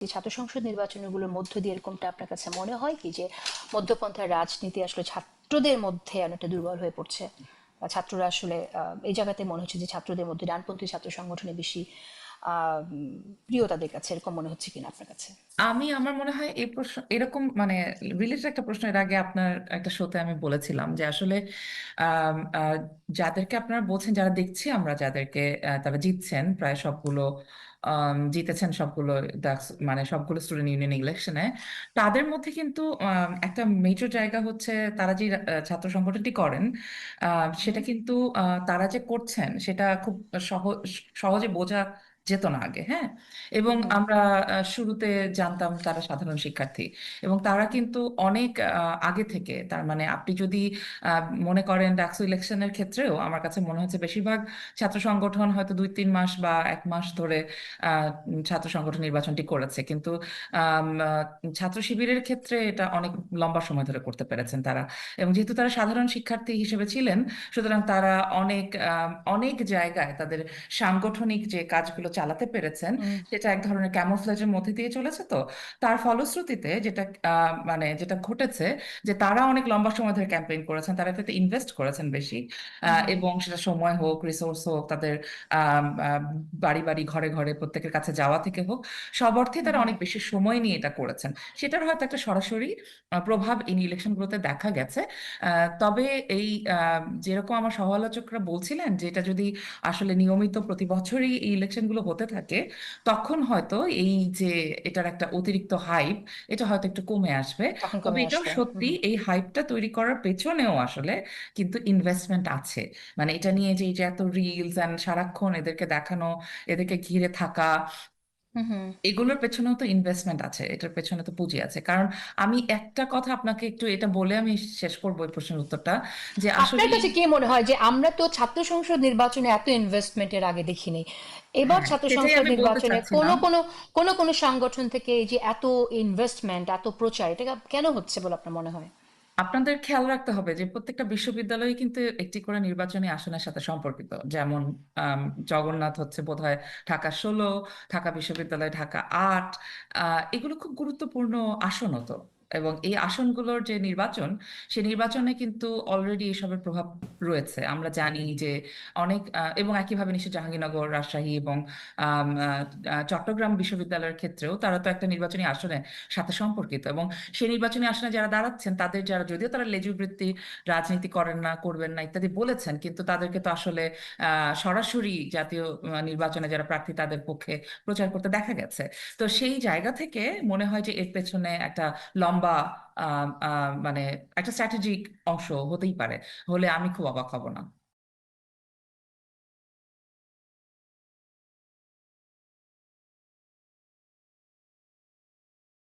ছাত্র সংসদ নির্বাচনগুলোর মধ্য দিয়ে এরকমটা আপনার কাছে মনে হয় কি যে মধ্যপন্থার রাজনীতি আসলে ছাত্রদের মধ্যে অনেকটা দুর্বল হয়ে পড়ছে, বা ছাত্ররা আসলে এই জায়গাতে মনে হচ্ছে যে ছাত্রদের মধ্যে ডানপন্থী ছাত্র সংগঠনে বেশি প্রিয় তাদের কাছে, এরকম মনে হচ্ছে কিনা আপনার কাছে? আমার মনে হয় এই প্রশ্ন এরকম মানে রিলেটেড একটা প্রশ্ন এর আগে আপনার একটা শোতে আমি বলেছিলাম যে আসলে আম, আহ, যাদেরকে আপনারা বলছেন, যারা দেখছি আমরা যাদেরকে তারা জিতছেন প্রায় সবগুলো, জিতেছেন সবগুলো মানে সবগুলো স্টুডেন্ট ইউনিয়ন ইলেকশনে, তাদের মধ্যে কিন্তু একটা মেজর জায়গা হচ্ছে তারা যে ছাত্র সংগঠনটি করেন, সেটা কিন্তু তারা যে করছেন সেটা খুব সহজ সহজে বোঝা যেত না আগে। হ্যাঁ, এবং আমরা শুরুতে জানতাম তারা সাধারণ শিক্ষার্থী, এবং তারা কিন্তু অনেক আগে থেকে, তার মানে আপনি যদি মনে করেন ডাকসু ইলেকশনের ক্ষেত্রেও আমার কাছে মনে হচ্ছে বেশিরভাগ ছাত্র সংগঠন হয়তো 2-3 মাস বা 1 মাস ধরে ছাত্র সংগঠন নির্বাচনটি করেছে, কিন্তু ছাত্র শিবিরের ক্ষেত্রে এটা অনেক লম্বা সময় ধরে করতে পেরেছেন তারা। এবং যেহেতু তারা সাধারণ শিক্ষার্থী হিসেবে ছিলেন, সুতরাং তারা অনেক অনেক জায়গায় তাদের সাংগঠনিক যে কাজগুলো চালাতে পেরেছেন, সেটা এক ধরনের ক্যামোফ্লেজের মধ্যে দিয়ে চলেছে। তো তার ফলশ্রুতিতে যেটা মানে যেটা ঘটেছে, যে তারা অনেক লম্বা সময় ধরে ক্যাম্পেইন করেছেন, তারা এটাতে ইনভেস্ট করেছেন বেশি, এবং সেটা সময় হোক, রিসোর্স হোক, তাদের আম, আম, বাড়ি বাড়ি ঘরে ঘরে প্রত্যেকের কাছে যাওয়া থেকে হোক, সব অর্থে তারা অনেক বেশি সময় নিয়ে এটা করেছেন। সেটার হয়তো একটা সরাসরি প্রভাব এই ইলেকশনগুলোতে দেখা গেছে। তবে এই যেরকম আমার সহ আলোচকরা বলছিলেন যে এটা যদি আসলে নিয়মিত প্রতি বছরই এই ইলেকশনগুলো হতে থাকে, তখন হয়তো এই যে এটার একটা অতিরিক্ত হাইপ, এটা হয়তো একটু কমে আসবে। তখন তবে কমে এটাও আসবে। সত্যি, এই হাইপটা তৈরি করার পেছনেও আসলে কিন্তু ইনভেস্টমেন্ট আছে। মানে এটা নিয়ে যে এই যে এত রিলস অ্যান্ড সারাক্ষণ এদেরকে দেখানো, এদেরকে ঘিরে থাকা, হুম হুম। এগুলোর পেছনেও তো ইনভেস্টমেন্ট আছে, এটার পেছনে তো পুঁজি আছে। কারণ আমি একটা কথা আপনাকে একটু এটা বলে আমি শেষ করবো এই প্রশ্নের উত্তরটা, যে আসলে আপনার কাছে কি মনে হয় যে আমরা তো ছাত্র সংসদ নির্বাচনে এত ইনভেস্টমেন্টের আগে দেখিনি, এবার হ্যাঁ, ছাত্র সেটাই সংসদ আমি বলতে নির্বাচনে কোনো চাচ্ছিলাম। কোনো কোনো কোনো সংগঠন থেকে এই যে এত ইনভেস্টমেন্ট, এত প্রচার, এটা কেন হচ্ছে বলে আপনার মনে হয়? আপনাদের খেয়াল রাখতে হবে যে প্রত্যেকটা বিশ্ববিদ্যালয় কিন্তু একটি করে নির্বাচনী আসনের সাথে সম্পর্কিত। যেমন আম, জগন্নাথ হচ্ছে বোধহয় ঢাকা 16, ঢাকা বিশ্ববিদ্যালয় ঢাকা 8। এগুলো খুব গুরুত্বপূর্ণ আসন হতো, এবং এই আসনগুলোর যে নির্বাচন, সেই নির্বাচনে কিন্তু অলরেডি এসবের প্রভাব রয়েছে আমরা জানি যে অনেক, এবং একইভাবে নিশ্চয় জাহাঙ্গীরনগর, রাজশাহী এবং চট্টগ্রাম বিশ্ববিদ্যালয়ের ক্ষেত্রেও তারা তো একটা নির্বাচনী আসনের সাথে সম্পর্কিত। এবং সেই নির্বাচনী আসনে যারা দাঁড়াচ্ছেন, তাদের যারা, যদিও তারা লেজুর বৃত্তি রাজনীতি করেন না, করবেন না ইত্যাদি বলেছেন, কিন্তু তাদেরকে তো আসলে সরাসরি জাতীয় নির্বাচনে যারা প্রার্থী তাদের পক্ষে প্রচার করতে দেখা গেছে। তো সেই জায়গা থেকে মনে হয় যে এর পেছনে একটা লম্বা মানে একটা স্ট্র্যাটেজিক অংশ হতেই পারে, হলে আমি খুব অবাক হব না।